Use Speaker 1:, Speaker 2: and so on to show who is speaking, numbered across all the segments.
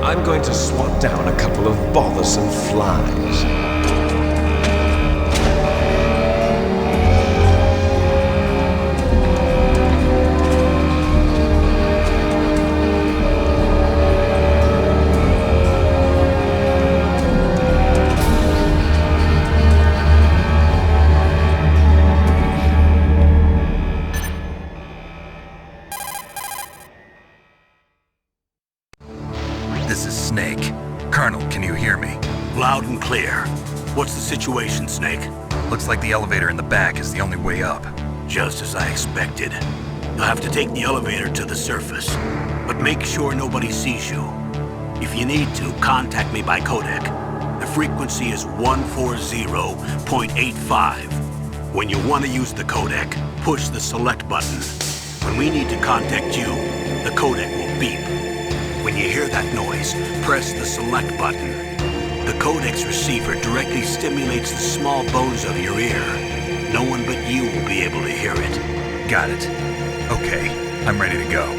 Speaker 1: I'm going to swat down a couple of bothersome flies.
Speaker 2: This is Snake. Colonel, can you hear me?
Speaker 3: Loud and clear. What's the situation, Snake?
Speaker 2: Looks like the elevator in the back is the only way up.
Speaker 3: Just as I expected. You'll have to take the elevator to the surface, but make sure nobody sees you. If you need to, contact me by codec. The frequency is 140.85. When you want to use the codec, push the select button. When we need to contact you, the codec will beep. When you hear that noise, press the select button. The codec's receiver directly stimulates the small bones of your ear. No one but you will be able to hear it.
Speaker 2: Got it. Okay, I'm ready to go.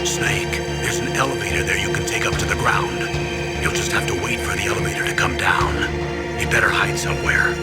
Speaker 3: Snake, there's an elevator there you can take up to the ground. You'll just have to wait for the elevator to come down. You better hide somewhere.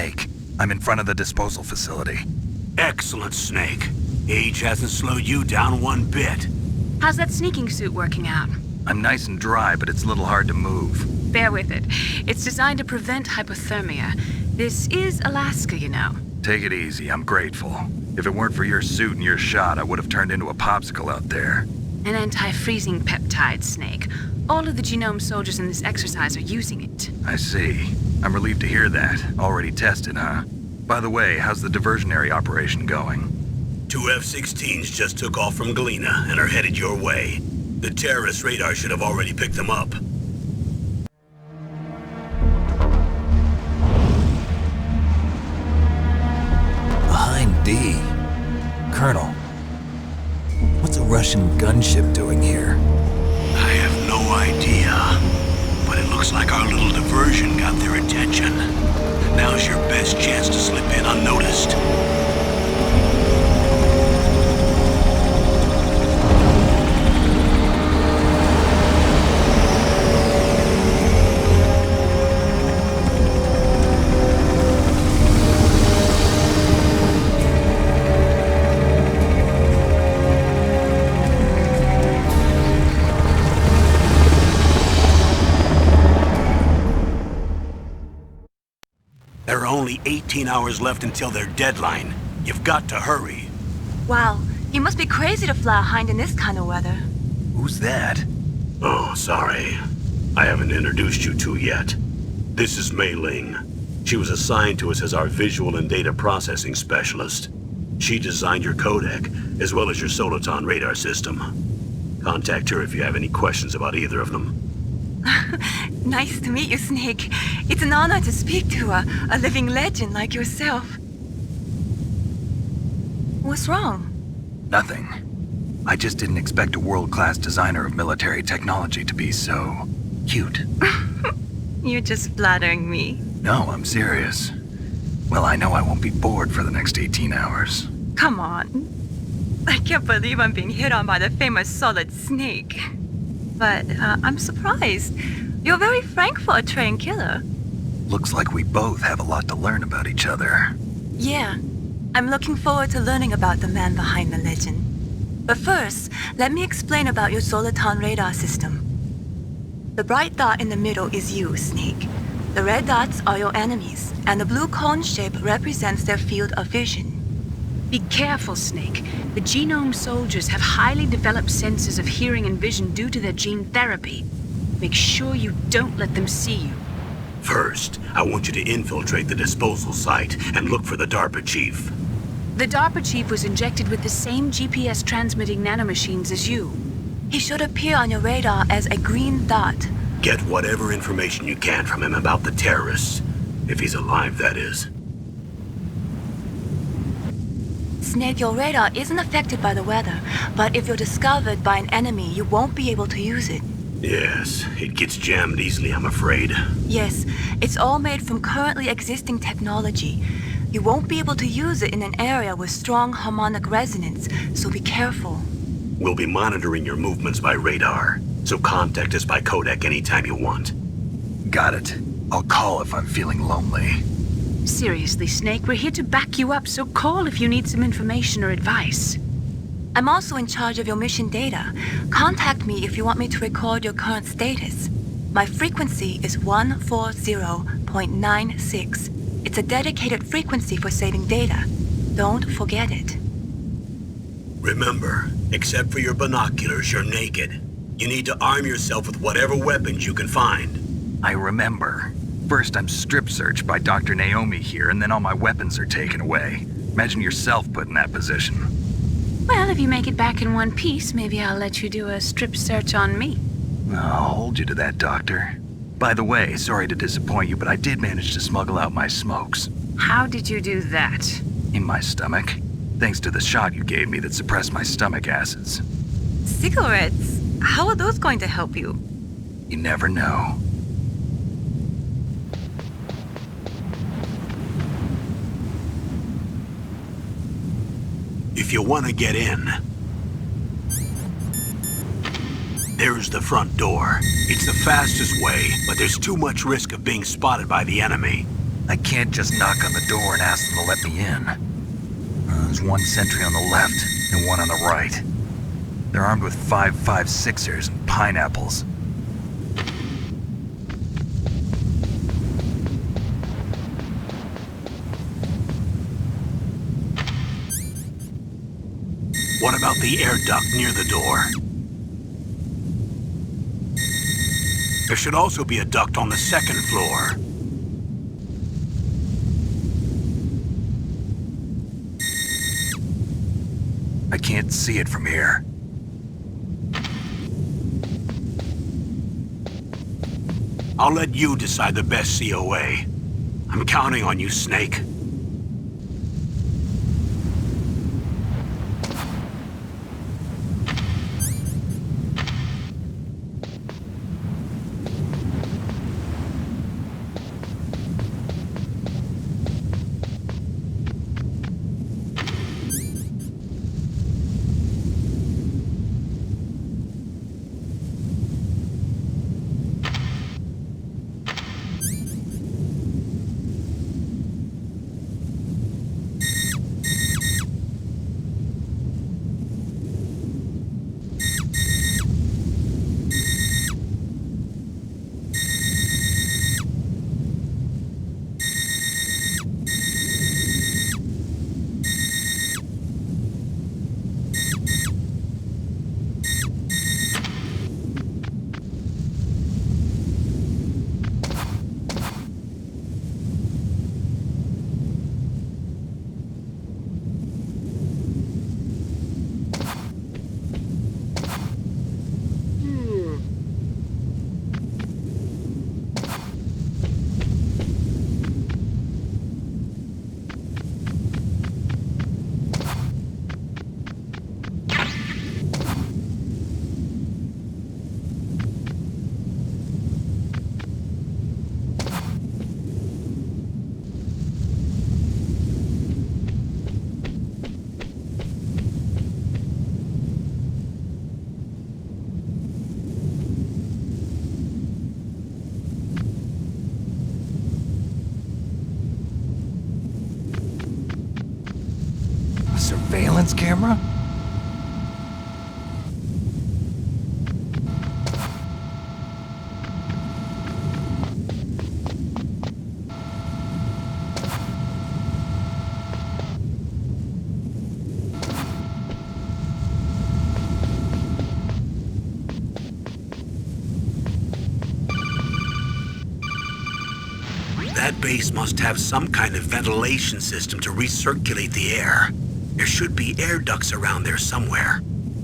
Speaker 2: Snake. I'm in front of the disposal facility.
Speaker 3: Excellent, Snake. Age hasn't slowed you down one bit.
Speaker 4: How's that sneaking suit working out?
Speaker 2: I'm nice and dry, but it's a little hard to move.
Speaker 4: Bear with it. It's designed to prevent hypothermia. This is Alaska, you know.
Speaker 2: Take it easy, I'm grateful. If it weren't for your suit and your shot, I would have turned into a popsicle out there.
Speaker 4: An anti-freezing peptide, Snake. All of the genome soldiers in this exercise are using it.
Speaker 2: I see. I'm relieved to hear that. Already tested, huh? By the way, how's the diversionary operation going?
Speaker 3: 2 F-16s just took off from Galena and are headed your way. The terrorist radar should have already picked them up.
Speaker 5: Behind D. Colonel, what's a Russian gunship doing here?
Speaker 3: I have no idea, but it looks like our little diversion got their attention. Now's your best chance to slip in unnoticed. There are only 18 hours left until their deadline. You've got to hurry.
Speaker 4: Wow, you must be crazy to fly a hind in this kind of weather.
Speaker 2: Who's that?
Speaker 3: Oh, sorry. I haven't introduced you to yet. This is Mei Ling. She was assigned to us as our visual and data processing specialist. She designed your codec, as well as your Soliton radar system. Contact her if you have any questions about either of them.
Speaker 4: Nice to meet you, Snake. It's an honor to speak to a living legend like yourself. What's wrong?
Speaker 2: Nothing. I just didn't expect a world-class designer of military technology to be so cute.
Speaker 4: You're just flattering me.
Speaker 2: No, I'm serious. Well, I know I won't be bored for the next 18 hours.
Speaker 4: Come on. I can't believe I'm being hit on by the famous Solid Snake. But I'm surprised. You're very frank for a trained killer.
Speaker 2: Looks like we both have a lot to learn about each other.
Speaker 4: Yeah. I'm looking forward to learning about the man behind the legend. But first, let me explain about your Soliton radar system. The bright dot in the middle is you, Snake. The red dots are your enemies, and the blue cone shape represents their field of vision. Be careful, Snake. The genome soldiers have highly developed senses of hearing and vision due to their gene therapy. Make sure you don't let them see you.
Speaker 3: First, I want you to infiltrate the disposal site and look for the DARPA chief.
Speaker 4: The DARPA chief was injected with the same GPS transmitting nanomachines as you. He should appear on your radar as a green dot.
Speaker 3: Get whatever information you can from him about the terrorists. If he's alive, that is.
Speaker 4: Snake, your radar isn't affected by the weather, but if you're discovered by an enemy, you won't be able to use it.
Speaker 3: Yes, it gets jammed easily, I'm afraid.
Speaker 4: Yes, it's all made from currently existing technology. You won't be able to use it in an area with strong harmonic resonance, so be careful.
Speaker 3: We'll be monitoring your movements by radar, so contact us by codec anytime you want.
Speaker 2: Got it. I'll call if I'm feeling lonely.
Speaker 4: Seriously, Snake, we're here to back you up, so call if you need some information or advice. I'm also in charge of your mission data. Contact me if you want me to record your current status. My frequency is 140.96. It's a dedicated frequency for saving data. Don't forget it.
Speaker 3: Remember, except for your binoculars, you're naked. You need to arm yourself with whatever weapons you can find.
Speaker 2: I remember. First, I'm strip searched by Dr. Naomi here, and then all my weapons are taken away. Imagine yourself put in that position.
Speaker 4: Well, if you make it back in one piece, maybe I'll let you do a strip search on me.
Speaker 2: I'll hold you to that, Doctor. By the way, sorry to disappoint you, but I did manage to smuggle out my smokes.
Speaker 4: How did you do that?
Speaker 2: In my stomach. Thanks to the shot you gave me that suppressed my stomach acids.
Speaker 4: Cigarettes? How are those going to help you?
Speaker 2: You never know.
Speaker 3: If you want to get in, there's the front door. It's the fastest way, but there's too much risk of being spotted by the enemy.
Speaker 2: I can't just knock on the door and ask them to let me in. There's one sentry on the left and one on the right. They're armed with 5.56ers and pineapples.
Speaker 3: What about the air duct near the door? There should also be a duct on the second floor.
Speaker 2: I can't see it from here.
Speaker 3: I'll let you decide the best COA. I'm counting on you, Snake.
Speaker 2: Surveillance camera?
Speaker 3: That base must have some kind of ventilation system to recirculate the air. There should be air ducts around there somewhere.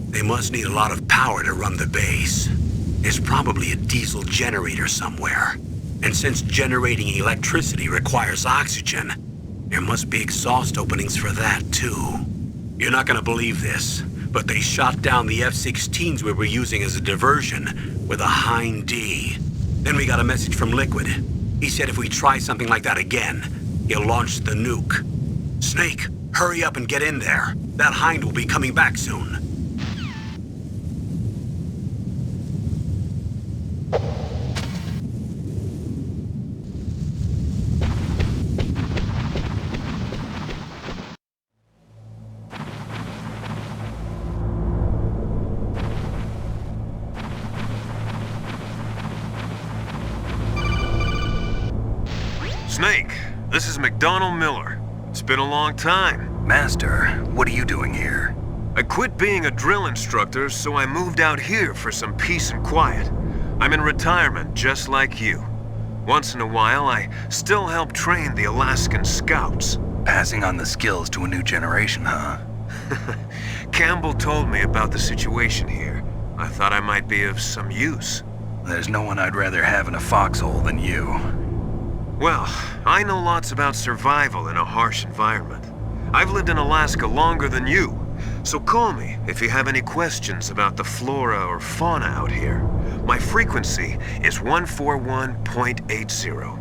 Speaker 3: They must need a lot of power to run the base. There's probably a diesel generator somewhere. And since generating electricity requires oxygen, there must be exhaust openings for that too. You're not gonna believe this, but they shot down the F-16s we were using as a diversion with a Hind D. Then we got a message from Liquid. He said if we try something like that again, he'll launch the nuke. Snake, hurry up and get in there. That Hind will be coming back soon.
Speaker 6: Snake, this is McDonald Miller. It's been a long time.
Speaker 2: Master, what are you doing here?
Speaker 6: I quit being a drill instructor, so I moved out here for some peace and quiet. I'm in retirement, just like you. Once in a while, I still help train the Alaskan Scouts.
Speaker 2: Passing on the skills to a new generation, huh?
Speaker 6: Campbell told me about the situation here. I thought I might be of some use.
Speaker 2: There's no one I'd rather have in a foxhole than you.
Speaker 6: Well, I know lots about survival in a harsh environment. I've lived in Alaska longer than you, so call me if you have any questions about the flora or fauna out here. My frequency is 141.80.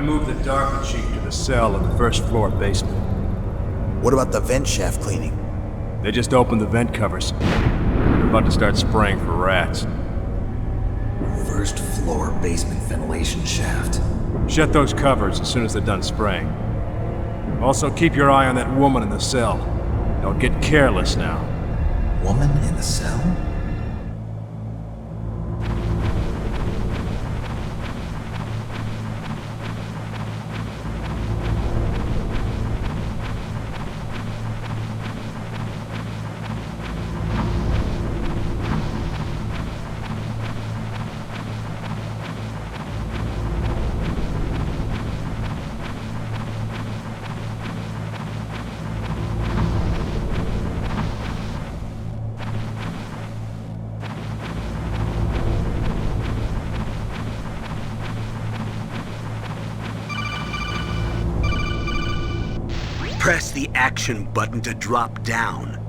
Speaker 7: I moved the darker cheek to the cell in the first floor basement.
Speaker 8: What about the vent shaft cleaning?
Speaker 7: They just opened the vent covers. They're about to start spraying for rats.
Speaker 5: First floor basement ventilation shaft.
Speaker 7: Shut those covers as soon as they're done spraying. Also, keep your eye on that woman in the cell. Don't get careless now.
Speaker 5: Woman in the cell?
Speaker 3: Press the action button to drop down.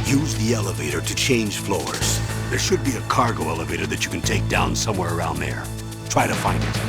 Speaker 3: Use the elevator to change floors. There should be a cargo elevator that you can take down somewhere around there. Try to find it.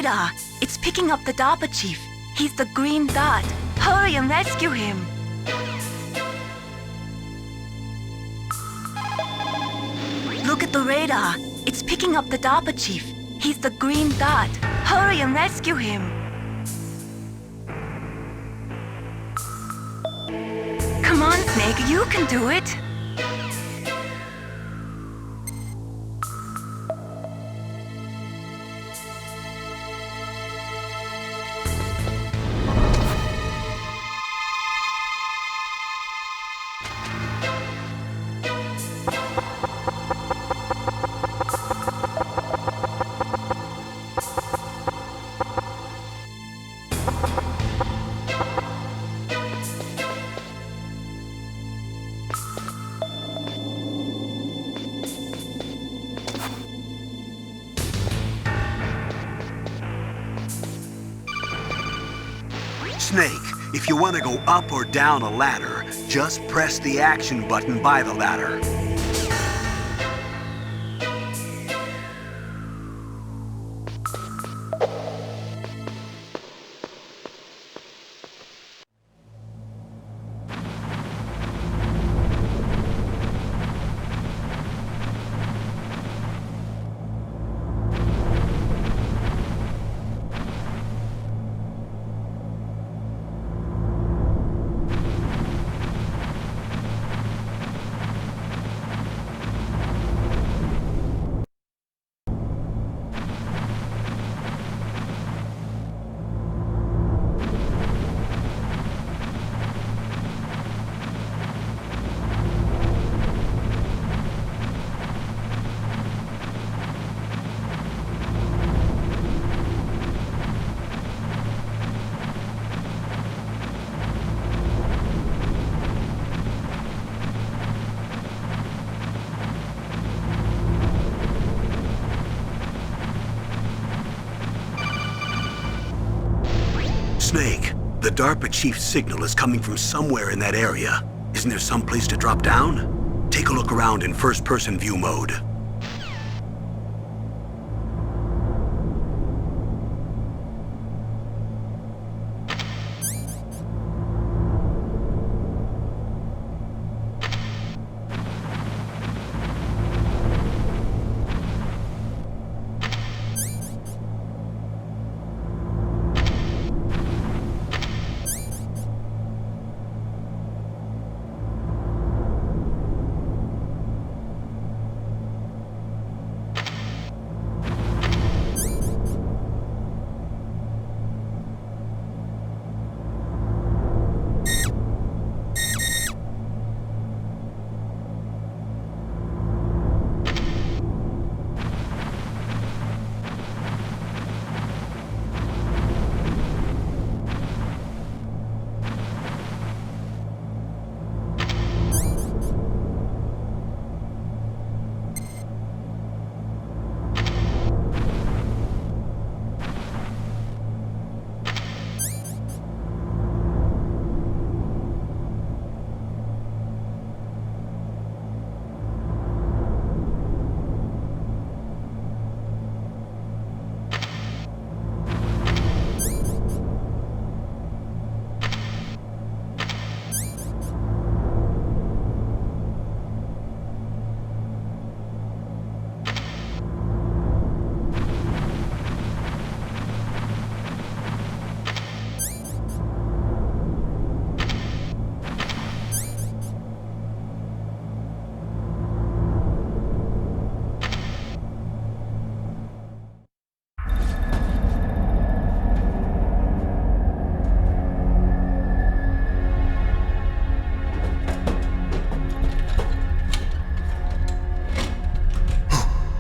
Speaker 4: radar. It's picking up the DARPA chief. He's the green dot. Hurry and rescue him. Look at the radar. It's picking up the DARPA chief. He's the green dot. Hurry and rescue him. Come on, Snake, you can do it.
Speaker 3: Snake, if you want to go up or down a ladder, just press the action button by the ladder. Snake, the DARPA chief's signal is coming from somewhere in that area. Isn't there some place to drop down? Take a look around in first-person view mode.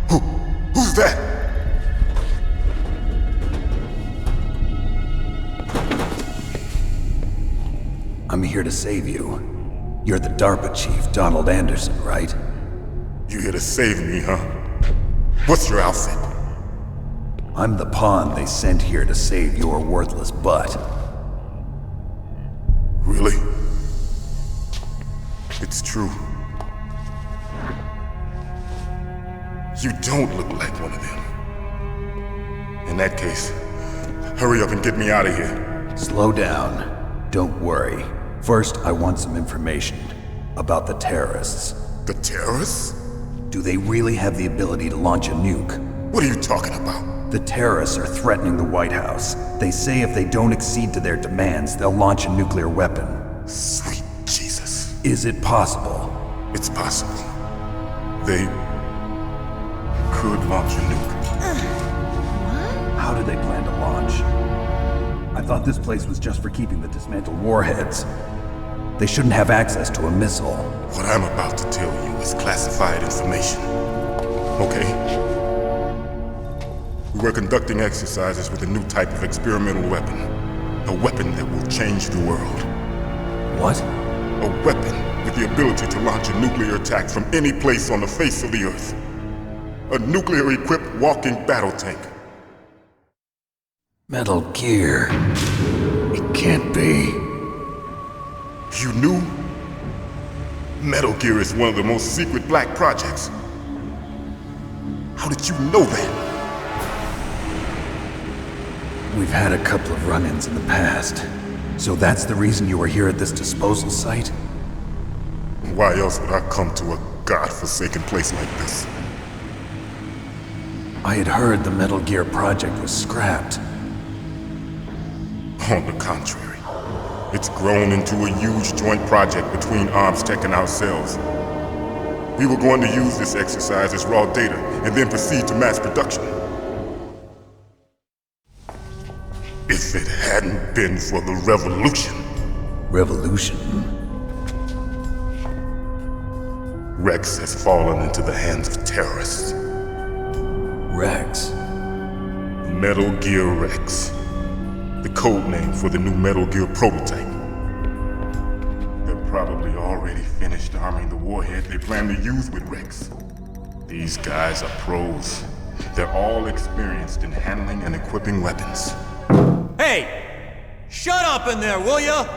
Speaker 9: Who's that?
Speaker 5: I'm here to save you. You're the DARPA chief, Donald Anderson, right?
Speaker 9: You here to save me, huh? What's your outfit?
Speaker 5: I'm the pawn they sent here to save your worthless butt.
Speaker 9: Really? It's true. You don't look like one of them. In that case, Hurry up and get me out of here.
Speaker 5: Slow down. Don't worry. First, I want some information about the terrorists.
Speaker 9: The terrorists?
Speaker 5: Do they really have the ability to launch a nuke?
Speaker 9: What are you talking about?
Speaker 5: The terrorists are threatening the White House. They say if they don't accede to their demands, they'll launch a nuclear weapon.
Speaker 9: Sweet Jesus.
Speaker 5: Is it possible?
Speaker 9: It's possible. They could launch a nuke.
Speaker 5: How do they plan to launch? I thought this place was just for keeping the dismantled warheads. They shouldn't have access to a missile.
Speaker 9: What I'm about to tell you is classified information. Okay? We were conducting exercises with a new type of experimental weapon. A weapon that will change the world.
Speaker 5: What?
Speaker 9: A weapon with the ability to launch a nuclear attack from any place on the face of the Earth. A nuclear-equipped walking battle tank.
Speaker 5: Metal Gear. It can't be.
Speaker 9: You knew? Metal Gear is one of the most secret black projects. How did you know that?
Speaker 5: We've had a couple of run-ins in the past. So that's the reason you were here at this disposal site?
Speaker 9: Why else would I come to a godforsaken place like this?
Speaker 5: I had heard the Metal Gear project was scrapped.
Speaker 9: On the contrary, it's grown into a huge joint project between ArmsTech and ourselves. We were going to use this exercise as raw data and then proceed to mass production. If it hadn't been for the revolution.
Speaker 5: Revolution?
Speaker 9: Rex has fallen into the hands of terrorists.
Speaker 5: Rex?
Speaker 9: Metal Gear Rex. The code name for the new Metal Gear prototype. They're probably already finished arming the warhead they plan to use with Rex. These guys are pros. They're all experienced in handling and equipping weapons.
Speaker 10: Hey! Shut up in there, will ya?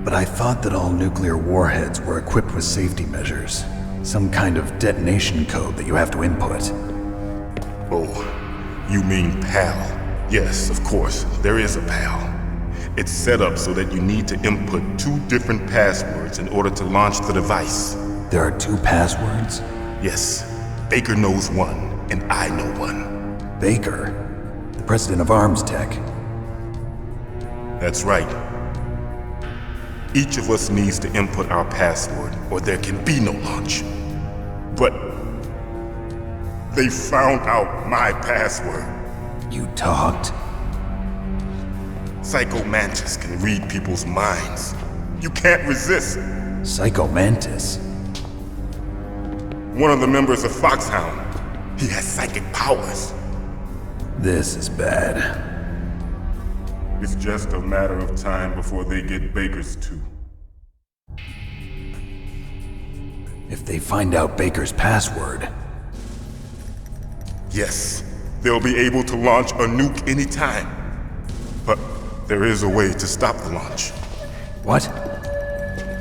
Speaker 5: But I thought that all nuclear warheads were equipped with safety measures. Some kind of detonation code that you have to input.
Speaker 9: Oh, you mean PAL? Yes, of course, there is a PAL. It's set up so that you need to input 2 different passwords in order to launch the device.
Speaker 5: There are 2 passwords?
Speaker 9: Yes, Baker knows one, and I know one.
Speaker 5: Baker? The president of ArmsTech?
Speaker 9: That's right. Each of us needs to input our password, or there can be no launch. But they found out my password.
Speaker 5: You talked?
Speaker 9: Psycho Mantis can read people's minds. You can't resist.
Speaker 5: Psycho Mantis?
Speaker 9: One of the members of Foxhound. He has psychic powers.
Speaker 5: This is bad.
Speaker 9: It's just a matter of time before they get Baker's too.
Speaker 5: If they find out Baker's password...
Speaker 9: Yes, they'll be able to launch a nuke anytime. But there is a way to stop the launch.
Speaker 5: What?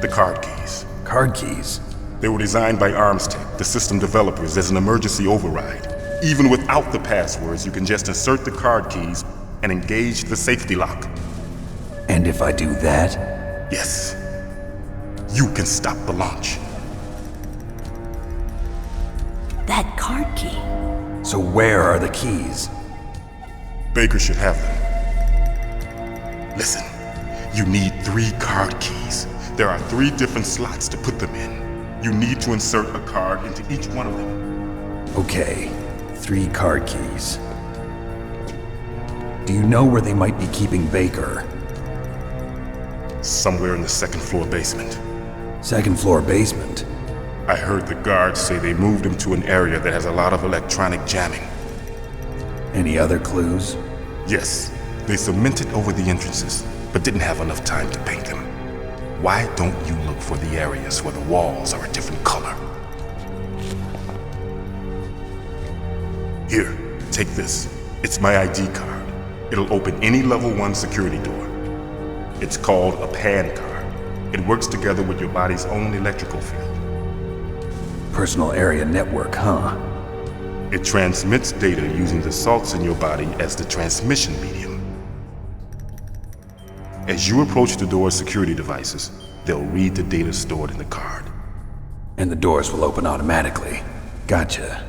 Speaker 9: The card keys.
Speaker 5: Card keys?
Speaker 9: They were designed by ArmsTech, the system developers, as an emergency override. Even without the passwords, you can just insert the card keys and engage the safety lock.
Speaker 5: And if I do that?
Speaker 9: Yes. You can stop the launch.
Speaker 4: That card key.
Speaker 5: So where are the keys?
Speaker 9: Baker should have them. Listen, you need 3 card keys. There are 3 different slots to put them in. You need to insert a card into each one of them.
Speaker 5: Okay, 3 card keys. Do you know where they might be keeping Baker?
Speaker 9: Somewhere in the 2nd floor basement.
Speaker 5: 2nd floor basement?
Speaker 9: I heard the guards say they moved him to an area that has a lot of electronic jamming.
Speaker 5: Any other clues?
Speaker 9: Yes, they cemented over the entrances, but didn't have enough time to paint them. Why don't you look for the areas where the walls are a different color? Here, take this. It's my ID card. It'll open any level 1 security door. It's called a PAN card. It works together with your body's own electrical field.
Speaker 5: Personal area network, huh?
Speaker 9: It transmits data using the salts in your body as the transmission medium. As you approach the door's security devices, they'll read the data stored in the card.
Speaker 5: And the doors will open automatically. Gotcha.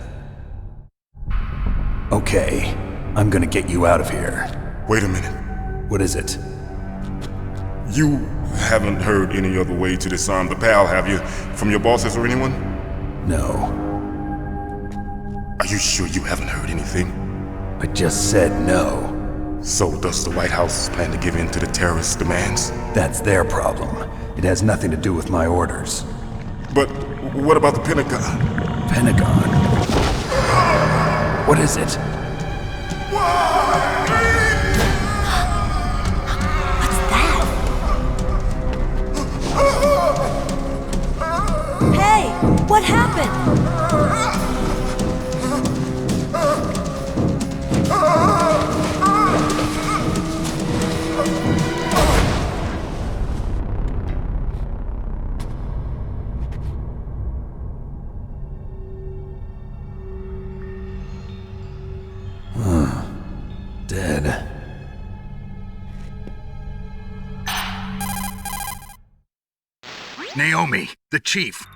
Speaker 5: Okay, I'm gonna get you out of here.
Speaker 9: Wait a minute.
Speaker 5: What is it?
Speaker 9: You haven't heard any other way to disarm the PAL, have you? From your bosses or anyone?
Speaker 5: No.
Speaker 9: Are you sure you haven't heard anything?
Speaker 5: I just said no.
Speaker 9: So does the White House plan to give in to the terrorists' demands?
Speaker 5: That's their problem. It has nothing to do with my orders.
Speaker 9: But what about the Pentagon?
Speaker 5: Pentagon? What is it?
Speaker 4: What's that? Hey, what happened?
Speaker 5: Dead.
Speaker 2: Naomi, the chief.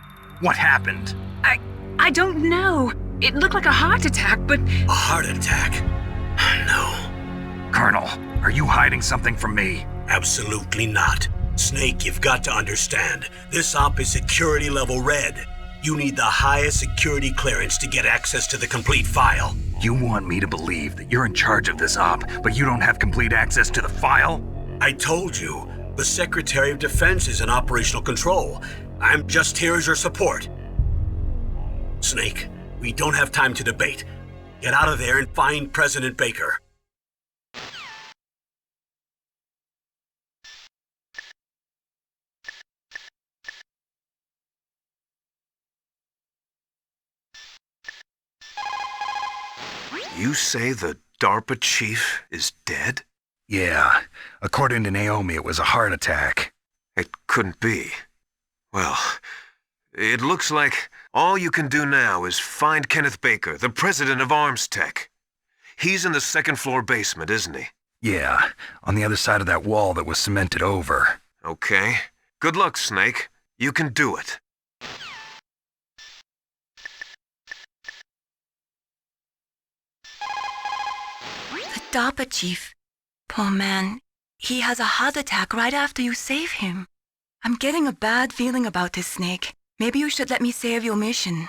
Speaker 2: What happened?
Speaker 11: I don't know. It looked like a heart attack, but...
Speaker 3: A heart attack? No.
Speaker 2: Colonel, are you hiding something from me?
Speaker 3: Absolutely not. Snake, you've got to understand. This op is security level red. You need the highest security clearance to get access to the complete file.
Speaker 2: You want me to believe that you're in charge of this op, but you don't have complete access to the file?
Speaker 3: I told you, the Secretary of Defense is in operational control. I'm just here as your support. Snake, we don't have time to debate. Get out of there and find President Baker.
Speaker 6: You say the DARPA chief is dead?
Speaker 2: Yeah. According to Naomi, it was a heart attack.
Speaker 6: It couldn't be. Well, it looks like all you can do now is find Kenneth Baker, the president of Arms Tech. He's in the second floor basement, isn't he?
Speaker 2: Yeah, on the other side of that wall that was cemented over.
Speaker 6: Okay. Good luck, Snake. You can do it.
Speaker 4: The DARPA chief. Poor man. He has a heart attack right after you save him. I'm getting a bad feeling about this, Snake. Maybe you should let me save your mission.